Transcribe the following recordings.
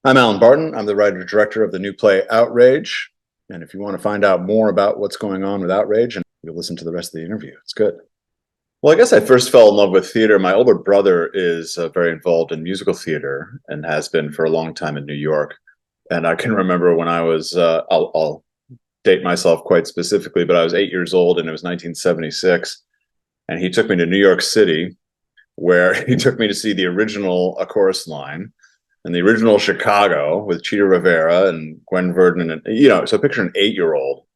I'm Alan Barton. I'm the writer-director of the new play Outrage. And if you want to find out more about what's going on with Outrage, and you'll listen to the rest of the interview, it's good. Well, I guess I first fell in love with theater. My older brother is very involved in musical theater and has been for a long time in New York. And I can remember when I was, I'll date myself quite specifically, but I was 8 years old and it was 1976. And he took me to New York City, where he took me to see the original A Chorus Line and the original Chicago with Cheetah Rivera and Gwen Verdon. And, so picture an 8-year-old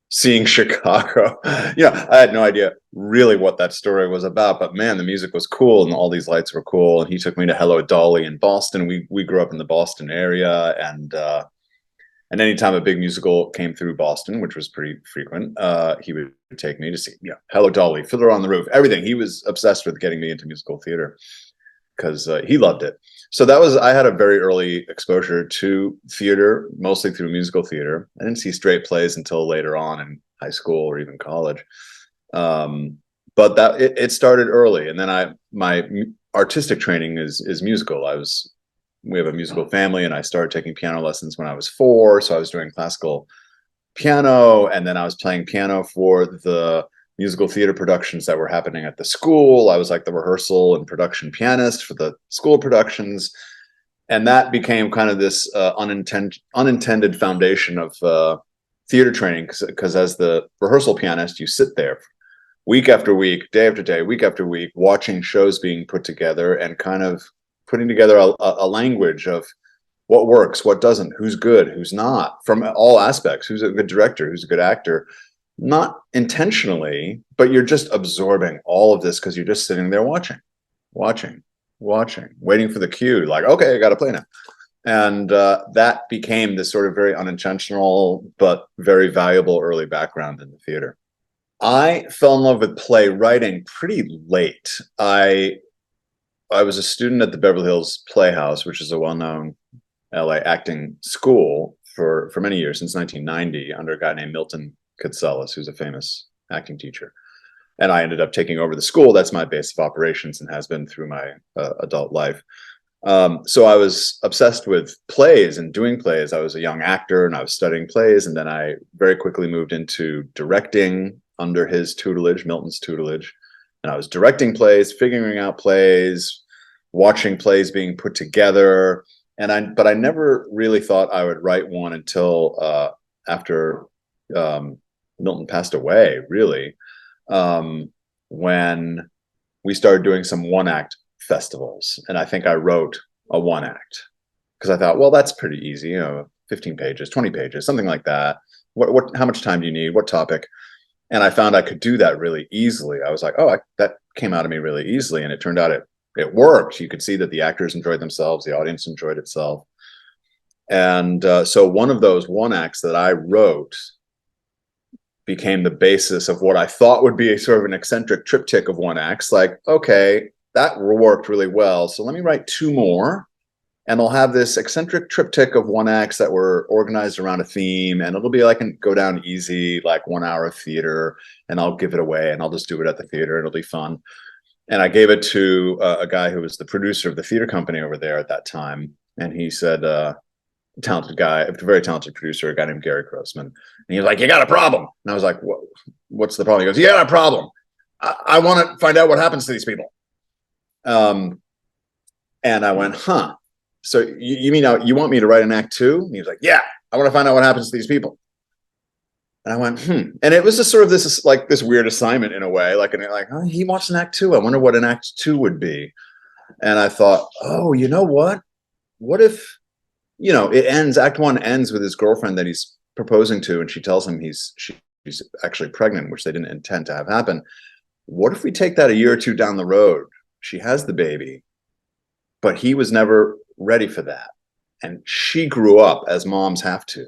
seeing Chicago. I had no idea really what that story was about, but man, the music was cool and all these lights were cool. And he took me to Hello Dolly in Boston. We grew up in the Boston area, and anytime a big musical came through Boston, which was pretty frequent, he would take me to see, Hello Dolly, Fiddler on the Roof, everything. He was obsessed with getting me into musical theater because he loved it. So I had a very early exposure to theater, mostly through musical theater. I didn't see straight plays until later on in high school or even college. But it started early. And then my artistic training is musical. We have a musical family, and I started taking piano lessons when I was 4. So I was doing classical piano, and then I was playing piano for the musical theater productions that were happening at the school. I was like the rehearsal and production pianist for the school productions. And that became kind of this unintended foundation of theater training, because as the rehearsal pianist, you sit there week after week, day after day, week after week, watching shows being put together and kind of putting together a language of what works, what doesn't, who's good, who's not, from all aspects, who's a good director, who's a good actor. Not intentionally, but you're just absorbing all of this because you're just sitting there watching, waiting for the cue. Like, okay, I got to play now. And that became this sort of very unintentional, but very valuable early background in the theater. I fell in love with playwriting pretty late. I was a student at the Beverly Hills Playhouse, which is a well-known LA acting school for many years, since 1990, under a guy named Milton Katselis, who's a famous acting teacher. And I ended up taking over the school. That's my base of operations and has been through my adult life. So I was obsessed with plays and doing plays. I was a young actor and I was studying plays. And then I very quickly moved into directing under his tutelage, Milton's tutelage. And I was directing plays, figuring out plays, watching plays being put together. But I never really thought I would write one until after Milton passed away, really, when we started doing some one-act festivals. And I think I wrote a one-act because I thought, well, that's pretty easy, 15 pages, 20 pages, something like that. How much time do you need? What topic? And I found I could do that really easily. I was like, oh, that came out of me really easily. And it turned out it worked. You could see that the actors enjoyed themselves. The audience enjoyed itself. And so one of those one acts that I wrote became the basis of what I thought would be a sort of an eccentric triptych of one acts. Like, okay, that worked really well. So let me write 2 more. And I'll have this eccentric triptych of one acts that were organized around a theme, and it'll be like go down easy, like 1 hour of theater, and I'll give it away and I'll just do it at the theater. It'll be fun. And I gave it to a guy who was the producer of the theater company over there at that time. And he said, talented guy, a very talented producer, a guy named Gary Grossman. And he was like, you got a problem. And I was like, what's the problem? He goes, you got a problem. I want to find out what happens to these people. And I went, huh. So you mean you want me to write an act 2? And he was like, yeah, I want to find out what happens to these people. And I went, And it was just sort of this weird assignment in a way, oh, he wants an act 2. I wonder what an act 2 would be. And I thought, oh, you know what? What if, it ends, act 1 ends with his girlfriend that he's proposing to, and she tells him she's actually pregnant, which they didn't intend to have happen. What if we take that a year or 2 down the road? She has the baby, but he was never ready for that. And she grew up as moms have to,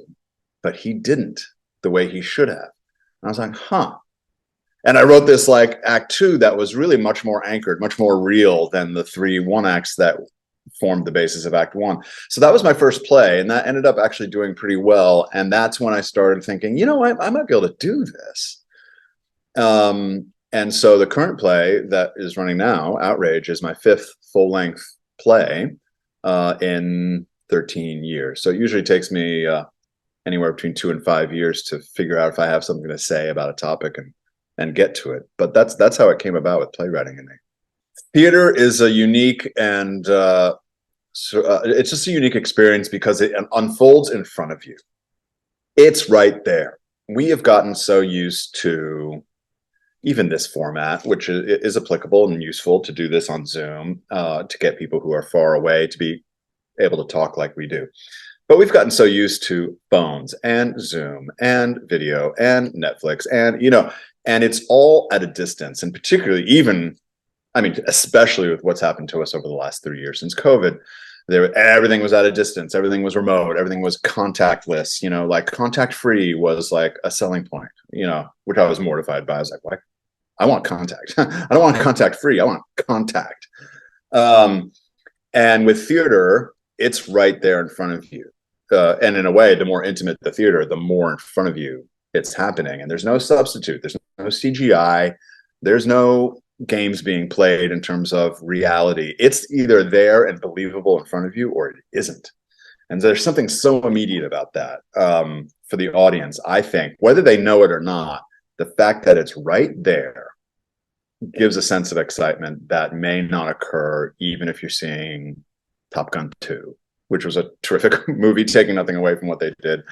but he didn't the way he should have. And I was like, huh. And I wrote this like act 2 that was really much more anchored, much more real than the 3 one acts that formed the basis of act 1. So that was my first play, and that ended up actually doing pretty well. And that's when I started thinking, I might be able to do this. And so the current play that is running now, Outrage, is my 5th full-length play in 13 years. So it usually takes me anywhere between 2 and 5 years to figure out if I have something to say about a topic and get to it. But that's how it came about with playwriting in me. Theater is a unique and it's just a unique experience because it unfolds in front of you. It's right there. We have gotten so used to even this format, which is applicable and useful to do this on Zoom, to get people who are far away to be able to talk like we do. But we've gotten so used to phones and Zoom and video and Netflix and, and it's all at a distance. And particularly especially with what's happened to us over the last 3 years since COVID, everything was at a distance. Everything was remote. Everything was contactless, like contact free was like a selling point, which I was mortified by. I was like, what? I want contact. I don't want contact free. I want contact. And with theater, it's right there in front of you. And in a way, the more intimate the theater, the more in front of you it's happening. And there's no substitute. There's no CGI. There's no games being played in terms of reality. It's either there and believable in front of you or it isn't. And there's something so immediate about that for the audience, I think, whether they know it or not. The fact that it's right there gives a sense of excitement that may not occur even if you're seeing Top Gun 2, which was a terrific movie, taking nothing away from what they did,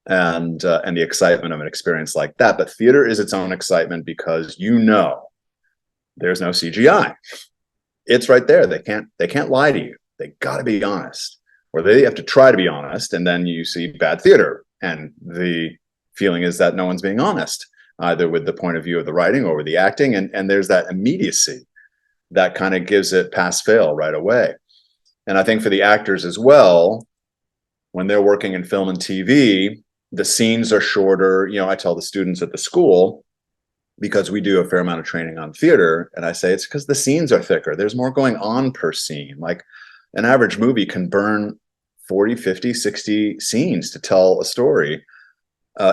and the excitement of an experience like that. But theater is its own excitement because there's no CGI. It's right there. They can't lie to you. They got to be honest, or they have to try to be honest, and then you see bad theater, and the feeling is that no one's being honest, either with the point of view of the writing or with the acting, and there's that immediacy that kind of gives it pass-fail right away. And I think for the actors as well, when they're working in film and TV, the scenes are shorter. I tell the students at the school, because we do a fair amount of training on theater, and I say it's because the scenes are thicker. There's more going on per scene. Like an average movie can burn 40, 50, 60 scenes to tell a story,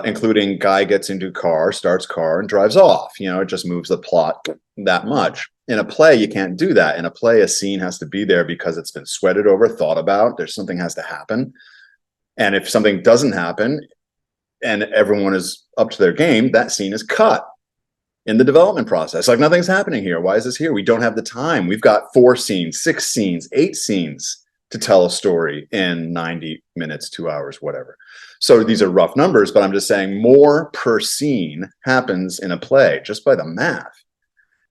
including guy gets into car, starts car, and drives off. It just moves the plot that much. In a play, you can't do that. In a play, a scene has to be there because it's been sweated over, thought about. There's something has to happen. And if something doesn't happen and everyone is up to their game, that scene is cut in the development process. Like nothing's happening here. Why is this here? We don't have the time. We've got 4 scenes, 6 scenes, 8 scenes to tell a story in 90 minutes, 2 hours, whatever. So these are rough numbers, but I'm just saying more per scene happens in a play just by the math.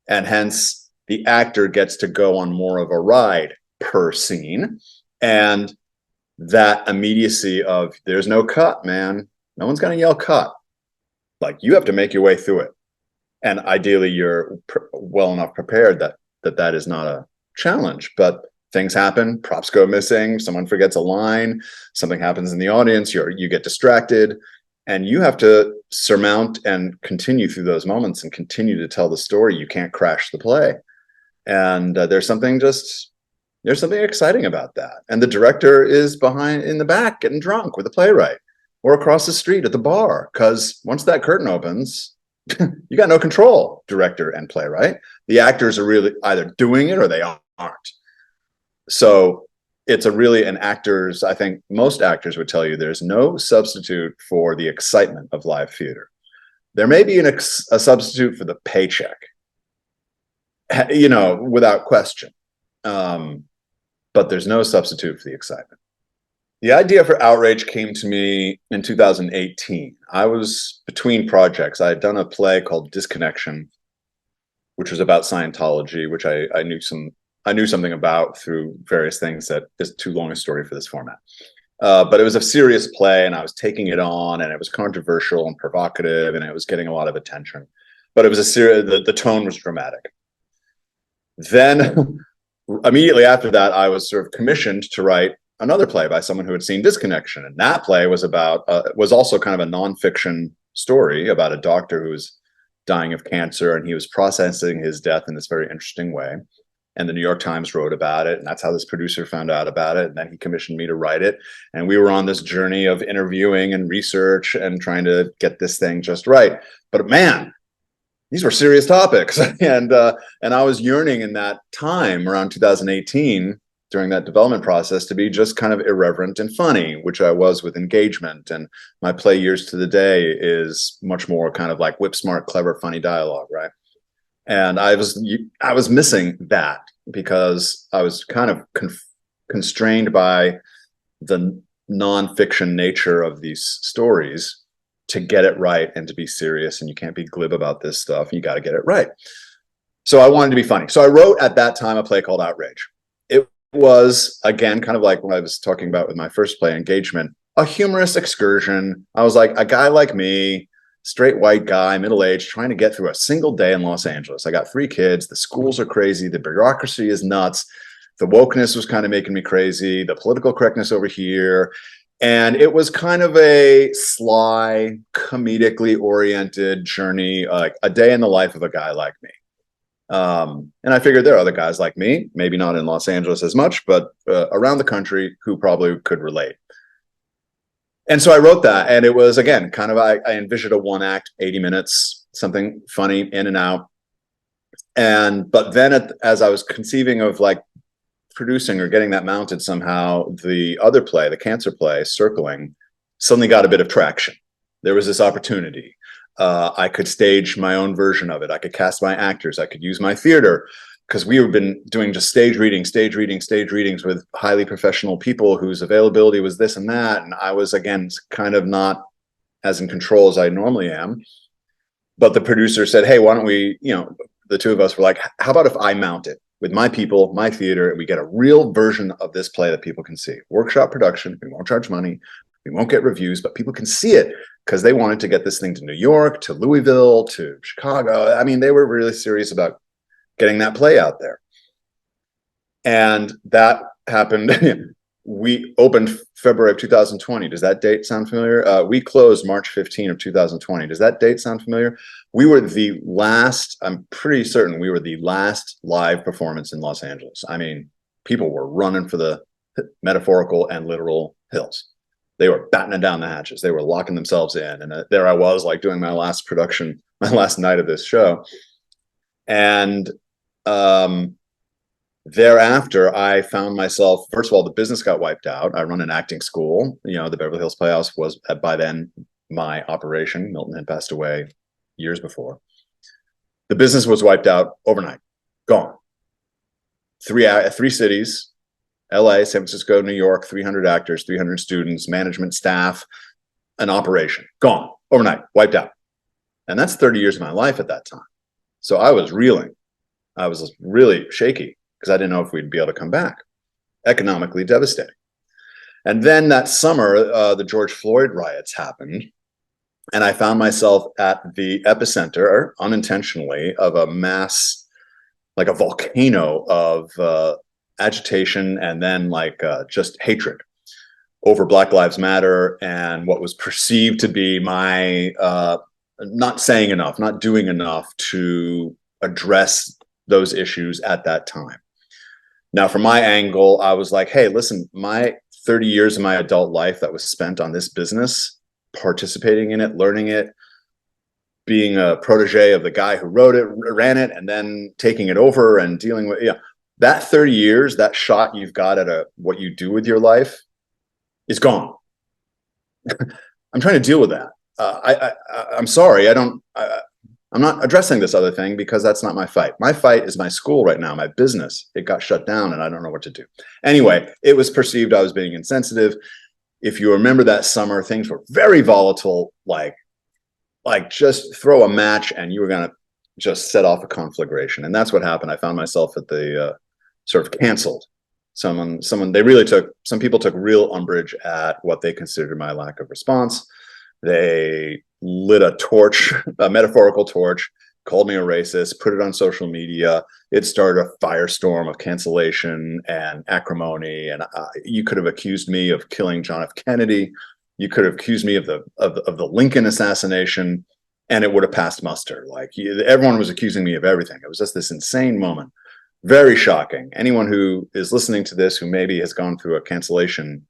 And hence the actor gets to go on more of a ride per scene. And that immediacy of there's no cut, man. No one's going to yell cut. Like you have to make your way through it. And ideally you're well enough prepared that is not a challenge, but things happen, props go missing, someone forgets a line, something happens in the audience, you get distracted, and you have to surmount and continue through those moments and continue to tell the story. You can't crash the play. And there's something exciting about that. And the director is behind in the back getting drunk with the playwright or across the street at the bar, because once that curtain opens, you got no control, director and playwright. The actors are really either doing it or they aren't. So it's I think most actors would tell you there's no substitute for the excitement of live theater. There may be a substitute for the paycheck, without question. But there's no substitute for the excitement. The idea for Outrage came to me in 2018. I was between projects. I had done a play called Disconnection, which was about Scientology, which I knew something about through various things that is too long a story for this format. But it was a serious play, and I was taking it on, and it was controversial and provocative, and it was getting a lot of attention. But it was the tone was dramatic. Then immediately after that, I was sort of commissioned to write another play by someone who had seen Disconnection. And that play was was also kind of a nonfiction story about a doctor who was dying of cancer, and he was processing his death in this very interesting way. And the New York Times wrote about it, and that's how this producer found out about it. And then he commissioned me to write it. And we were on this journey of interviewing and research and trying to get this thing just right. But man, these were serious topics. And I was yearning in that time around 2018 during that development process to be just kind of irreverent and funny, which I was with Engagement. And my play Years to the Day is much more kind of like whip smart, clever, funny dialogue, right? And I was missing that because I was kind of constrained by the nonfiction nature of these stories to get it right and to be serious. And you can't be glib about this stuff. You got to get it right. So I wanted to be funny. So I wrote at that time a play called Outrage. It was, again, kind of like what I was talking about with my first play, Engagement, a humorous excursion. I was like, a guy like me, straight white guy, middle-aged, trying to get through a single day in Los Angeles. I got 3 kids. The schools are crazy. The bureaucracy is nuts. The wokeness was kind of making me crazy. The political correctness over here. And it was kind of a sly, comedically oriented journey, like a day in the life of a guy like me. And I figured there are other guys like me, maybe not in Los Angeles as much, but around the country who probably could relate. And so I wrote that, and it was, again, kind of, I envisioned a 1-act, 80 minutes, something funny in and out. But then as I was conceiving of like producing or getting that mounted somehow, the other play, the cancer play, Circling, suddenly got a bit of traction. There was this opportunity. I could stage my own version of it. I could cast my actors. I could use my theater, because we have been doing just stage readings with highly professional people whose availability was this and that. And I was, again, kind of not as in control as I normally am. But the producer said, hey, why don't we, the two of us were like, how about if I mount it with my people, my theater, and we get a real version of this play that people can see. Workshop production. We won't charge money. We won't get reviews, but people can see it because they wanted to get this thing to New York, to Louisville, to Chicago. I mean, they were really serious about getting that play out there. And that happened. We opened February of 2020. Does that date sound familiar? We closed March 15 of 2020. Does that date sound familiar? We were the last, I'm pretty certain we were the last live performance in Los Angeles. I mean, people were running for the metaphorical and literal hills. They were battening down the hatches. They were locking themselves in. And there I was, like, doing my last production, my last night of this show. And thereafter, I found myself, first of all, the business got wiped out. I run an acting school. The Beverly Hills Playhouse was, by then, my operation. Milton had passed away years before. The business was wiped out overnight, gone. Three cities, LA, San Francisco, New York, 300 actors, 300 students, management, staff, an operation, gone overnight, wiped out. And that's 30 years of my life at that time. So I was reeling. I was really shaky because I didn't know if we'd be able to come back. Economically devastating. And then that summer, the George Floyd riots happened. And I found myself at the epicenter, unintentionally, of a mass, like a volcano of agitation and then just hatred over Black Lives Matter and what was perceived to be my not saying enough, not doing enough to address those issues at that time. Now, from my angle, I was like, hey, listen, my 30 years of my adult life that was spent on this business, participating in it, learning it, being a protege of the guy who wrote it, ran it, and then taking it over and dealing with, that 30 years, that shot you've got at what you do with your life is gone. I'm trying to deal with that. I'm sorry. I'm not addressing this other thing because that's not my fight. My fight is my school right now, my business. It got shut down and I don't know what to do. Anyway, it was perceived I was being insensitive. If you remember that summer, things were very volatile, like just throw a match and you were going to just set off a conflagration. And that's what happened. I found myself at the sort of canceled. Some people took real umbrage at what they considered my lack of response. They lit a torch, a metaphorical torch, called me a racist, put it on social media. It started a firestorm of cancellation and acrimony. And you could have accused me of killing John F. Kennedy. You could have accused me of the Lincoln assassination, and it would have passed muster. Everyone was accusing me of everything. It was just this insane moment. Very shocking. Anyone who is listening to this who maybe has gone through a cancellation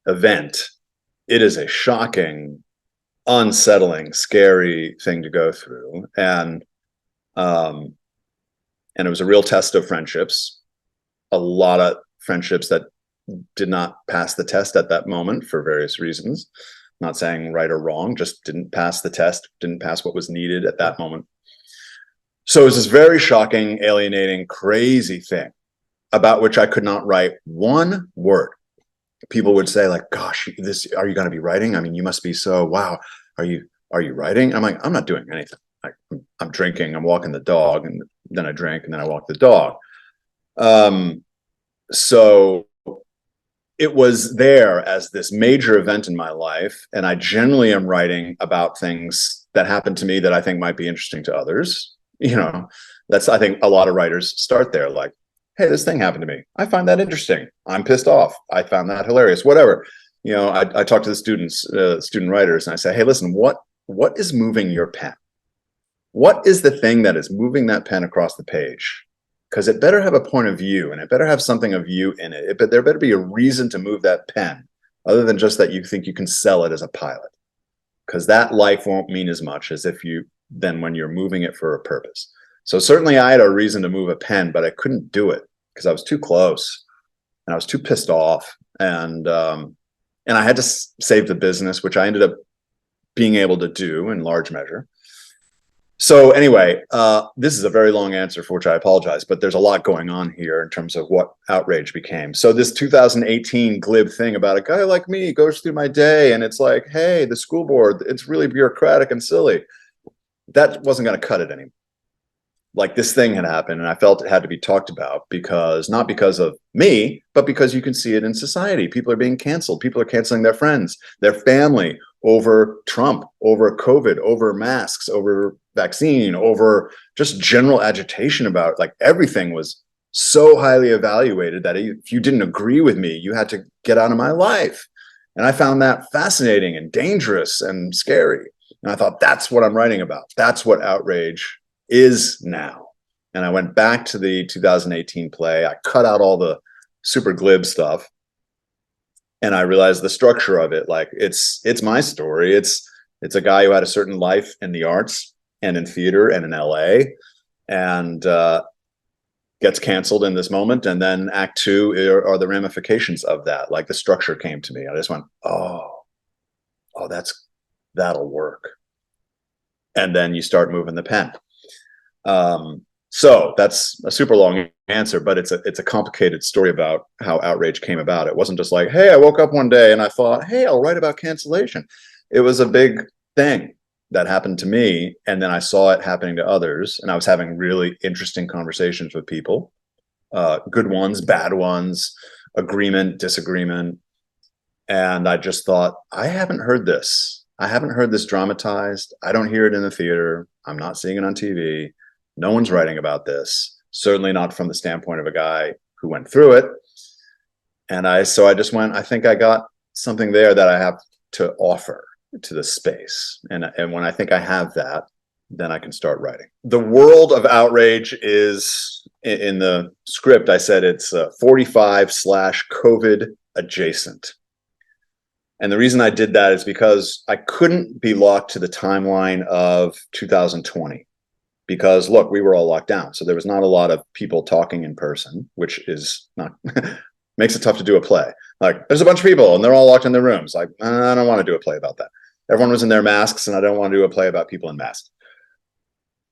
event, it is a shocking, unsettling, scary thing to go through. And it was a real test of friendships. A lot of friendships that did not pass the test at that moment for various reasons. Not saying right or wrong, just didn't pass the test, didn't pass what was needed at that moment. So it was this very shocking, alienating, crazy thing about which I could not write one word. People would say, like, gosh, are you going to be writing? I mean, you must be so, wow. Are you writing? I'm like, I'm not doing anything. I'm drinking, I'm walking the dog, and then I drink, and then I walk the dog. So it was there as this major event in my life. And I generally am writing about things that happened to me that I think might be interesting to others. You know, I think a lot of writers start there, like, hey, this thing happened to me. I find that interesting. I'm pissed off. I found that hilarious, whatever. You know, I talk to the students, student writers, and I say, hey, listen, what is moving your pen? What is the thing that is moving that pen across the page? Because it better have a point of view, and it better have something of you in it. But there better be a reason to move that pen, other than just that you think you can sell it as a pilot. Because that life won't mean as much as when you're moving it for a purpose. So certainly I had a reason to move a pen, but I couldn't do it because I was too close and I was too pissed off. And I had to save the business, which I ended up being able to do in large measure. So anyway, this is a very long answer for which I apologize, but there's a lot going on here in terms of what Outrage became. So this 2018 glib thing about a guy like me goes through my day and it's like, hey, the school board, it's really bureaucratic and silly. That wasn't going to cut it anymore. Like, this thing had happened and I felt it had to be talked about, because not because of me, but because you can see it in society. People are being canceled. People are canceling their friends, their family, over Trump, over COVID, over masks, over vaccine, over just general agitation about, like, everything was so highly evaluated that if you didn't agree with me, you had to get out of my life. And I found that fascinating and dangerous and scary. And I thought, that's what I'm writing about. That's what Outrage is now. And I went back to the 2018 play. I cut out all the super glib stuff. And I realized the structure of it, like, it's my story. It's a guy who had a certain life in the arts and in theater and in LA, and gets canceled in this moment. And then act two are the ramifications of that. Like, the structure came to me. I just went, oh, that'll work. And then you start moving the pen. So that's a super long answer, but it's a complicated story about how Outrage came about. It wasn't just like, hey, I woke up one day and I thought, hey, I'll write about cancellation. It was a big thing that happened to me, and then I saw it happening to others, and I was having really interesting conversations with people, good ones, bad ones, agreement, disagreement. And I just thought, I haven't heard this. I haven't heard this dramatized. I don't hear it in the theater. I'm not seeing it on TV. No one's writing about this, certainly not from the standpoint of a guy who went through it. And so I just went, I think I got something there that I have to offer to the space. And when I think I have that, then I can start writing. The world of Outrage is, in the script, I said it's 45/COVID adjacent. And the reason I did that is because I couldn't be locked to the timeline of 2020. Because, look, we were all locked down. So there was not a lot of people talking in person, which is not makes it tough to do a play. Like, there's a bunch of people and they're all locked in their rooms. Like, I don't want to do a play about that. Everyone was in their masks, and I don't want to do a play about people in masks.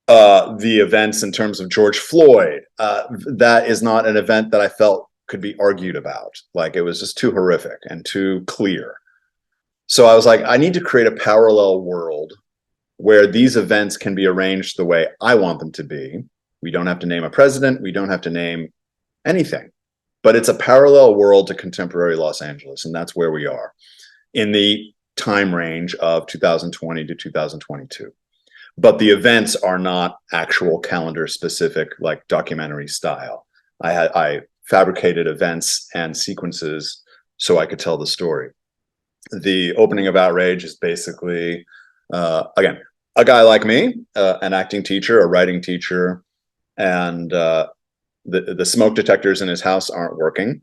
The events in terms of George Floyd, that is not an event that I felt could be argued about. Like, it was just too horrific and too clear. So I was like, I need to create a parallel world where these events can be arranged the way I want them to be. We don't have to name a president. We don't have to name anything. But it's a parallel world to contemporary Los Angeles, and that's where we are in the time range of 2020 to 2022. But the events are not actual calendar specific, like documentary style. I fabricated events and sequences so I could tell the story. The opening of Outrage is basically, again, a guy like me, an acting teacher, a writing teacher, and the smoke detectors in his house aren't working,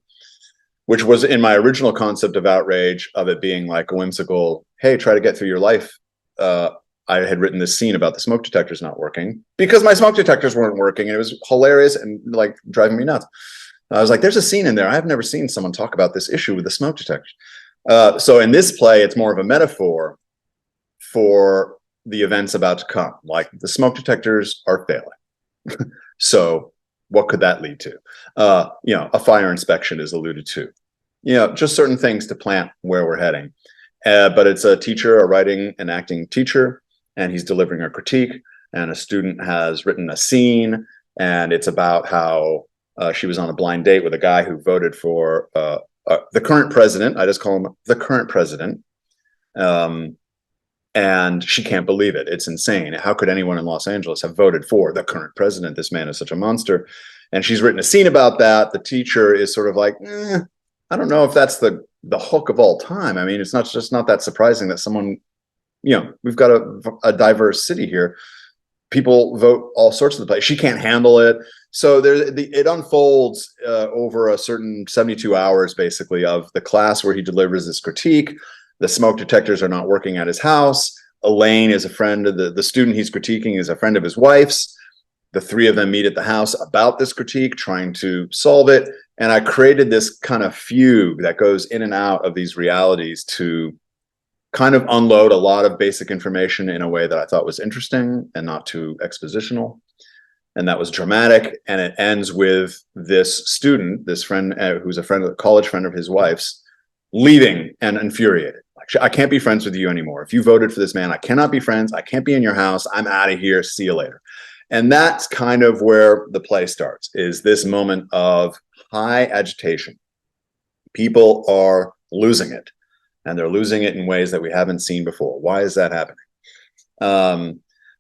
which was in my original concept of Outrage, of it being like a whimsical, hey, try to get through your life. I had written this scene about the smoke detectors not working because my smoke detectors weren't working, and it was hilarious and like driving me nuts. I was like, there's a scene in there. I've never seen someone talk about this issue with the smoke detector. So in this play, it's more of a metaphor for the events about to come. Like the smoke detectors are failing. So what could that lead to? A fire inspection is alluded to. Just certain things to plant where we're heading. But it's a teacher, a writing and acting teacher, and he's delivering a critique, and a student has written a scene, and it's about how she was on a blind date with a guy who voted for the current president. I just call him the current president. And she can't believe it. It's insane. How could anyone in Los Angeles have voted for the current president? This man is such a monster. And she's written a scene about that. The teacher is sort of like, I don't know if that's the hook of all time. I mean, it's just not that surprising that someone, we've got a diverse city here. People vote all sorts of the place. She can't handle it. So it unfolds over a certain 72 hours, basically, of the class where he delivers this critique. The smoke detectors are not working at his house. Elaine is a friend of the student he's critiquing is a friend of his wife's. The three of them meet at the house about this critique, trying to solve it. And I created this kind of fugue that goes in and out of these realities to kind of unload a lot of basic information in a way that I thought was interesting and not too expositional. And that was dramatic. And it ends with this student, this friend, who's a college friend of his wife's, leaving and infuriated. Like, I can't be friends with you anymore. If you voted for this man, I cannot be friends. I can't be in your house. I'm out of here. See you later. And that's kind of where the play starts, is this moment of high agitation. People are losing it, and they're losing it in ways that we haven't seen before. Why is that happening?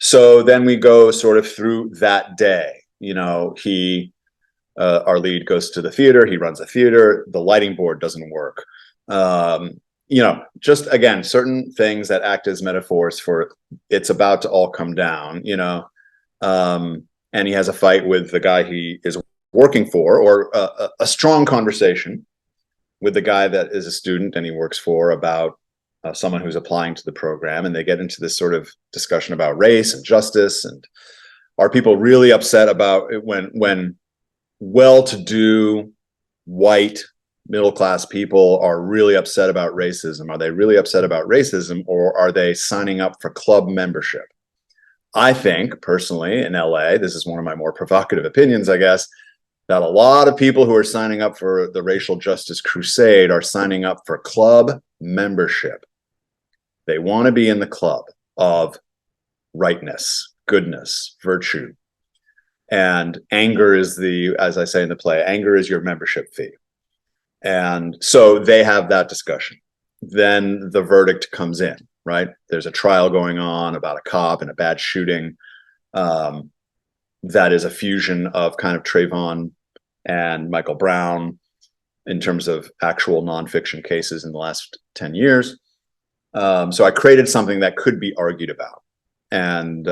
So then we go sort of through that day. Our lead goes to the theater. He runs a theater. The lighting board doesn't work. Just again, certain things that act as metaphors for it's about to all come down, and he has a fight with the guy he is working for, or a strong conversation with the guy that is a student and he works for about someone who's applying to the program. And they get into this sort of discussion about race and justice. And are people really upset about it when well-to-do white middle-class people are really upset about racism? Are they really upset about racism, or are they signing up for club membership? I think personally in LA, this is one of my more provocative opinions, I guess, that a lot of people who are signing up for the racial justice crusade are signing up for club membership. They want to be in the club of rightness, goodness, virtue. And anger is as I say in the play, anger is your membership fee. And so they have that discussion. Then the verdict comes in, right? There's a trial going on about a cop and a bad shooting. That is a fusion of kind of Trayvon and Michael Brown in terms of actual nonfiction cases in the last 10 years. So I created something that could be argued about. And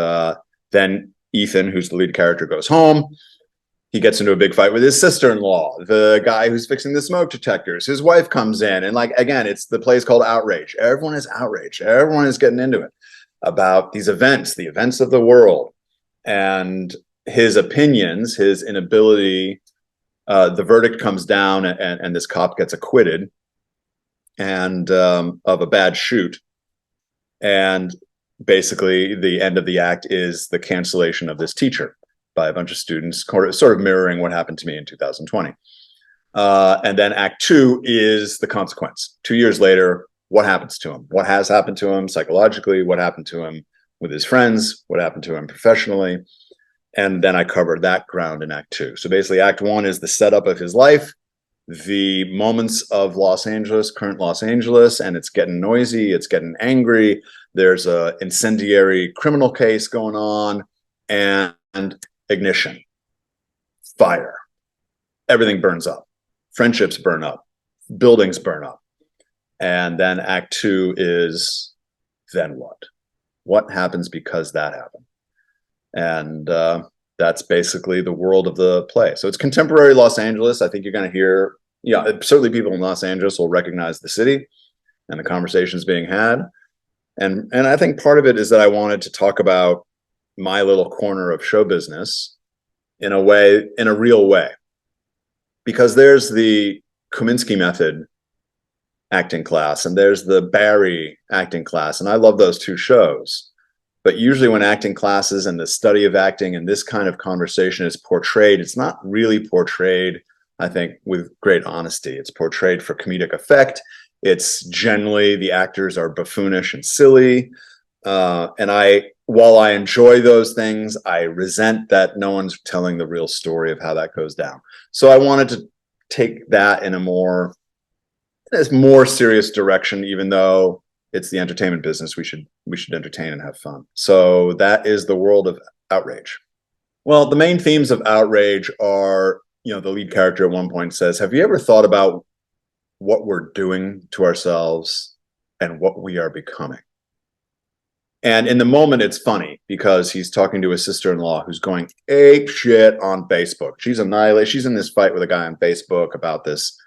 then Ethan, who's the lead character, goes home. He gets into a big fight with his sister-in-law, the guy who's fixing the smoke detectors. His wife comes in, and again, the play's called Outrage. Everyone is outraged. Everyone is getting into it about these events, the events of the world, and his opinions, his inability. The verdict comes down, and this cop gets acquitted, and of a bad shoot. And basically, the end of the act is the cancellation of this teacher by a bunch of students, sort of mirroring what happened to me in 2020. And then Act 2 is the consequence. 2 years later, what happens to him? What has happened to him psychologically? What happened to him with his friends? What happened to him professionally? And then I covered that ground in Act 2. So basically, Act 1 is the setup of his life, the moments of Los Angeles, current Los Angeles, and it's getting noisy, it's getting angry. There's a incendiary criminal case going on, and ignition, fire, everything burns up, friendships burn up, buildings burn up. And then Act 2 is, then what happens because that happened? And that's basically the world of the play. So it's contemporary Los Angeles. I think you're going to hear, certainly people in Los Angeles will recognize the city and the conversations being had. And I think part of it is that I wanted to talk about my little corner of show business in a real way. because there's the Kominsky method acting class and there's the Barry acting class, and I love those two shows. But usually when acting classes and the study of acting and this kind of conversation is portrayed, it's not really portrayed, I think, with great honesty. It's portrayed for comedic effect. It's generally the actors are buffoonish and silly. While I enjoy those things, I resent that no one's telling the real story of how that goes down. So I wanted to take that in a more serious direction, even though it's the entertainment business. We should entertain and have fun. So that is the world of Outrage. Well, the main themes of Outrage are, the lead character at one point says, have you ever thought about what we're doing to ourselves and what we are becoming? And in the moment, it's funny because he's talking to his sister-in-law who's going ape shit on Facebook. She's annihilated. She's in this fight with a guy on Facebook about this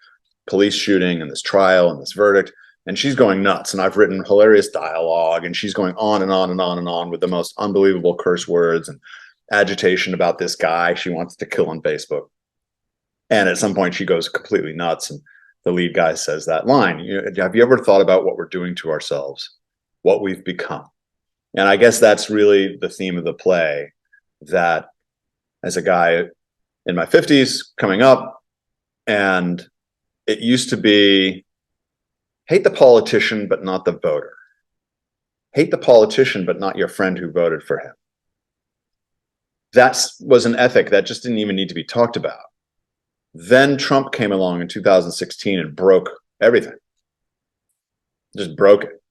police shooting and this trial and this verdict. And she's going nuts. And I've written hilarious dialogue, and she's going on and on and on and on with the most unbelievable curse words and agitation about this guy she wants to kill on Facebook. And at some point she goes completely nuts. And the lead guy says that line, have you ever thought about what we're doing to ourselves, what we've become? And I guess that's really the theme of the play, that as a guy in my 50s coming up, and it used to be hate the politician, but not the voter. Hate the politician, but not your friend who voted for him. That was an ethic that just didn't even need to be talked about. Then Trump came along in 2016 and broke everything. Just broke it.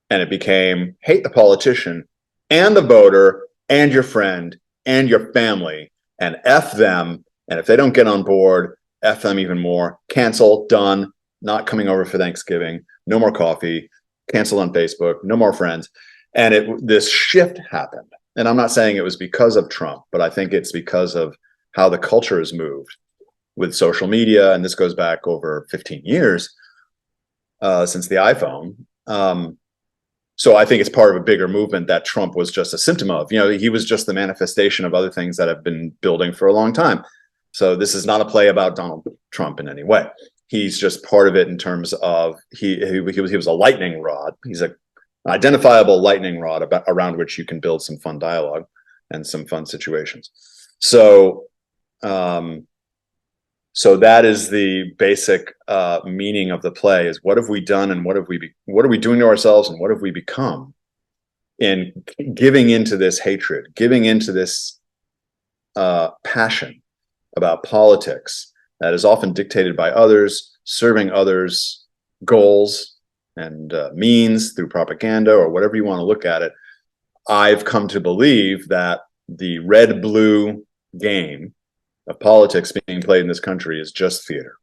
And it became hate the politician and the voter and your friend and your family, and F them. And if they don't get on board, F them even more. Cancel, done, not coming over for Thanksgiving, no more coffee, cancel on Facebook, no more friends. And this shift happened. And I'm not saying it was because of Trump, but I think it's because of how the culture has moved with social media. And this goes back over 15 years since the iPhone. So I think it's part of a bigger movement that Trump was just a symptom of. He was just the manifestation of other things that have been building for a long time. So this is not a play about Donald Trump in any way. He's just part of it in terms of he was a lightning rod. He's an identifiable lightning rod around which you can build some fun dialogue and some fun situations. So that is the basic meaning of the play: is what have we done and what are we doing to ourselves and what have we become in giving into this hatred, giving into this passion about politics that is often dictated by others, serving others' goals and means through propaganda or whatever you want to look at it. I've come to believe that the red-blue game of politics being played in this country is just theater.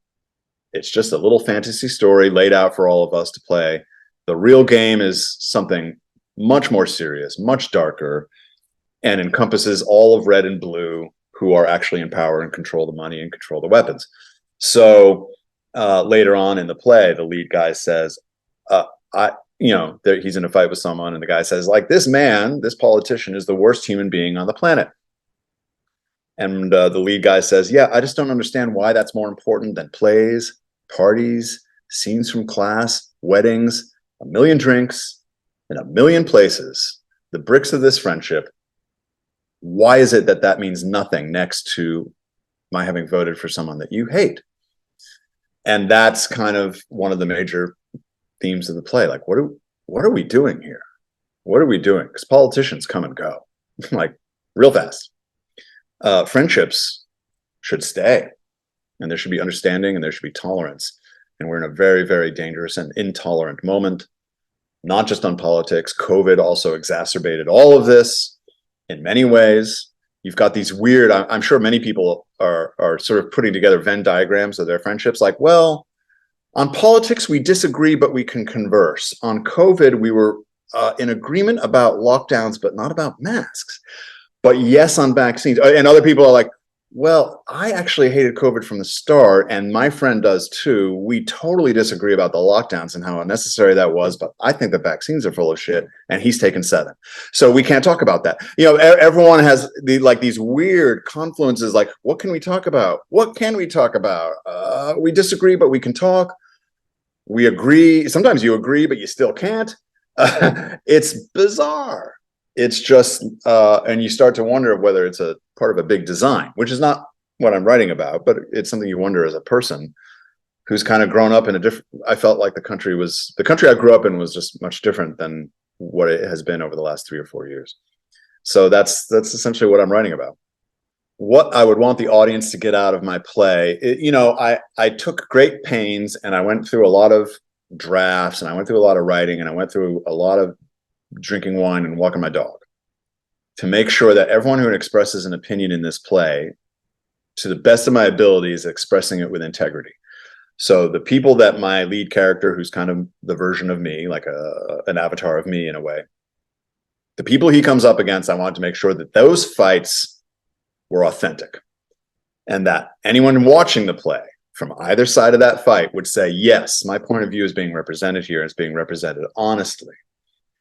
It's just a little fantasy story laid out for all of us to play. The real game is something much more serious, much darker, and encompasses all of red and blue who are actually in power and control the money and control the weapons. So later on in the play, the lead guy says, he's in a fight with someone, and the guy says, like, this man, this politician is the worst human being on the planet. And the lead guy says, yeah, I just don't understand why that's more important than plays, parties, scenes from class, weddings, a million drinks, in a million places, the bricks of this friendship. Why is it that means nothing next to my having voted for someone that you hate? And that's kind of one of the major themes of the play. Like, what are we doing here? What are we doing? Because politicians come and go, like, real fast. Friendships should stay, and there should be understanding and there should be tolerance. And we're in a very, very dangerous and intolerant moment, not just on politics. COVID also exacerbated all of this in many ways. You've got these weird, I'm sure many people are sort of putting together Venn diagrams of their friendships. Like, well, on politics, we disagree, but we can converse. On COVID, we were in agreement about lockdowns, but not about masks. But yes, on vaccines. And other people are like, well, I actually hated COVID from the start, and my friend does too. We totally disagree about the lockdowns and how unnecessary that was, but I think the vaccines are full of shit, and he's taken 7. So we can't talk about that. You know, everyone has these weird confluences, like, what can we talk about? What can we talk about? We disagree, but we can talk. We agree. Sometimes you agree, but you still can't. It's bizarre. It's just, and you start to wonder whether it's a part of a big design, which is not what I'm writing about, but it's something you wonder as a person who's kind of grown up in a different, I felt like the country I grew up in was just much different than what it has been over the last 3 or 4 years. So that's essentially what I'm writing about. What I would want the audience to get out of my play, I took great pains, and I went through a lot of drafts, and I went through a lot of writing, and I went through a lot of drinking wine and walking my dog to make sure that everyone who expresses an opinion in this play, to the best of my ability, is expressing it with integrity. So the people that my lead character, who's kind of the version of me, like an avatar of me in a way, the people he comes up against, I wanted to make sure that those fights were authentic, and that anyone watching the play from either side of that fight would say, yes, my point of view is being represented here, it's being represented honestly.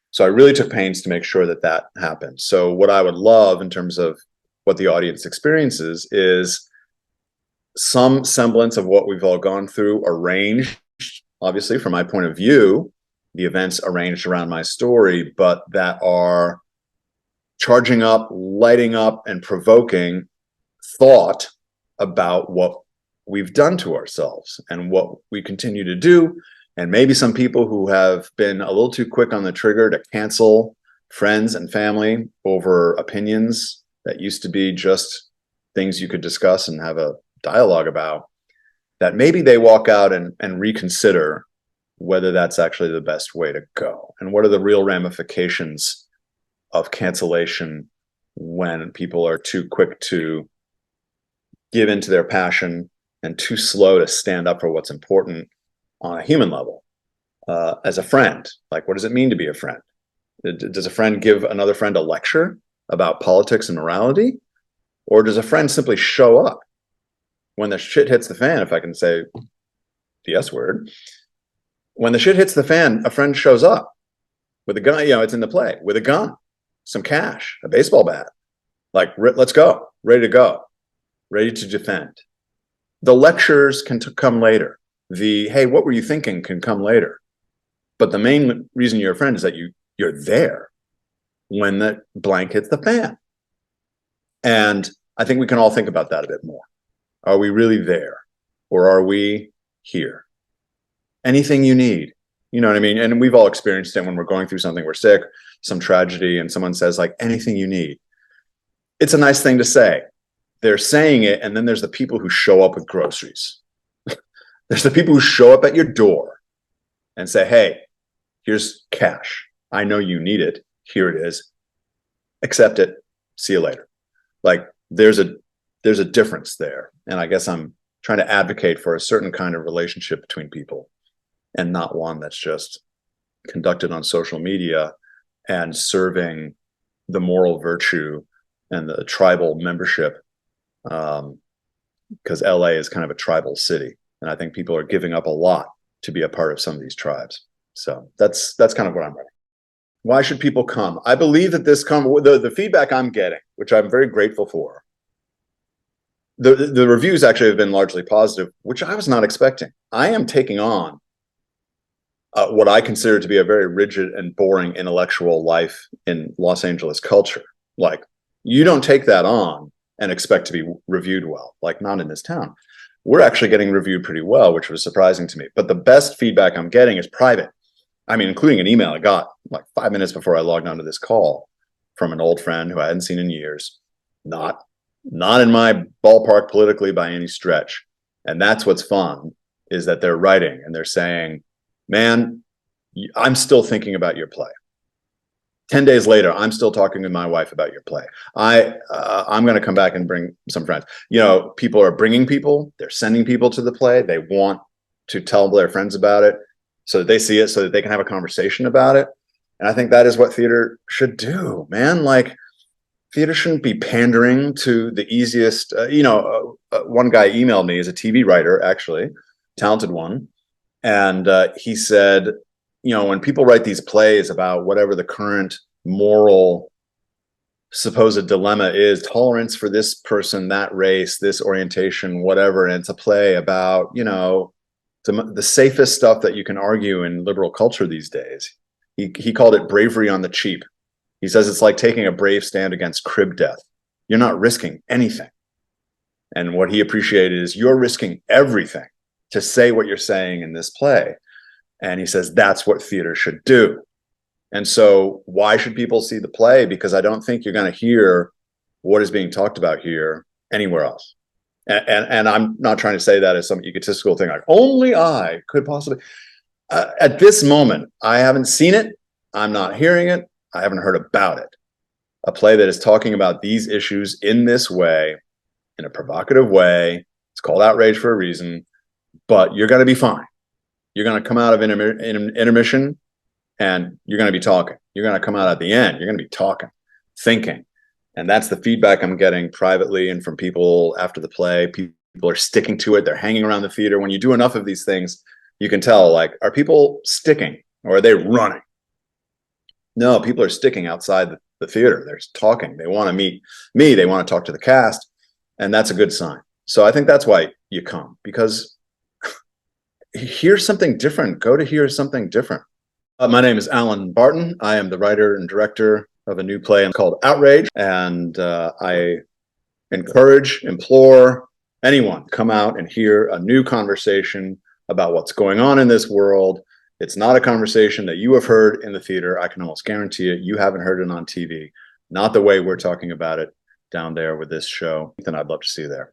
So I really took pains to make sure that that happened. So what I would love in terms of what the audience experiences is some semblance of what we've all gone through, arranged, obviously, from my point of view, the events arranged around my story, but that are charging up, lighting up, and provoking thought about what we've done to ourselves and what we continue to do. And maybe some people who have been a little too quick on the trigger to cancel friends and family over opinions that used to be just things you could discuss and have a dialogue about, that maybe they walk out and reconsider whether that's actually the best way to go. And what are the real ramifications of cancellation when people are too quick to give into their passion and too slow to stand up for what's important on a human level. As a friend, like, what does it mean to be a friend? Does a friend give another friend a lecture about politics and morality? Or does a friend simply show up when the shit hits the fan, if I can say the S word? When the shit hits the fan, a friend shows up with a gun, it's in the play, with a gun, some cash, a baseball bat, like, let's go, ready to go, ready to defend. The lectures can come later. The, hey, what were you thinking, can come later. But the main reason you're a friend is that you're there when the blank hits the fan. And I think we can all think about that a bit more. Are we really there? Or are we here? Anything you need. You know what I mean? And we've all experienced it when we're going through something, we're sick, some tragedy, and someone says, like, anything you need. It's a nice thing to say. They're saying it, and then there's the people who show up with groceries. There's the people who show up at your door and say, hey, here's cash. I know you need it. Here it is. Accept it. See you later. Like, there's a difference there. And I guess I'm trying to advocate for a certain kind of relationship between people, and not one that's just conducted on social media and serving the moral virtue and the tribal membership, because LA is kind of a tribal city. And I think people are giving up a lot to be a part of some of these tribes. So that's kind of what I'm writing. Why should people come? I believe that the feedback I'm getting, which I'm very grateful for, the reviews actually have been largely positive, which I was not expecting. I am taking on what I consider to be a very rigid and boring intellectual life in Los Angeles culture. Like, you don't take that on and expect to be reviewed well, like, not in this town. We're actually getting reviewed pretty well, which was surprising to me. But the best feedback I'm getting is private. I mean, including an email I got like 5 minutes before I logged onto this call from an old friend who I hadn't seen in years. Not in my ballpark politically by any stretch. And that's what's fun, is that they're writing and they're saying, man, I'm still thinking about your play. 10 days later, I'm still talking with my wife about your play. I'm going to come back and bring some friends. People are bringing people. They're sending people to the play. They want to tell their friends about it so that they see it, so that they can have a conversation about it. And I think that is what theater should do, man. Like, theater shouldn't be pandering to the easiest. One guy emailed me, as a TV writer, actually, talented one, and he said, when people write these plays about whatever the current moral supposed dilemma is, tolerance for this person, that race, this orientation, whatever, and it's a play about, the safest stuff that you can argue in liberal culture these days. He called it bravery on the cheap. He says it's like taking a brave stand against crib death. You're not risking anything. And what he appreciated is you're risking everything to say what you're saying in this play. And he says that's what theater should do. And so why should people see the play? Because I don't think you're going to hear what is being talked about here anywhere else. And I'm not trying to say that as some egotistical thing, like only I could possibly. At this moment, I haven't seen it. I'm not hearing it. I haven't heard about it. A play that is talking about these issues in this way, in a provocative way. It's called Outrage for a reason, but you're going to be fine. You're going to come out of intermission and you're going to be talking. You're going to come out at the end. You're going to be talking, thinking. And that's the feedback I'm getting privately and from people after the play. People are sticking to it. They're hanging around the theater. When you do enough of these things, you can tell, like, are people sticking or are they running? No, people are sticking outside the theater. They're talking. They want to meet me. They want to talk to the cast. And that's a good sign. So I think that's why you come, because hear something different. Go to hear something different. My name is Alan Barton. I am the writer and director of a new play called Outrage. And I implore anyone, come out and hear a new conversation about what's going on in this world. It's not a conversation that you have heard in the theater. I can almost guarantee it. You haven't heard it on TV. Not the way we're talking about it down there with this show. And I'd love to see you there.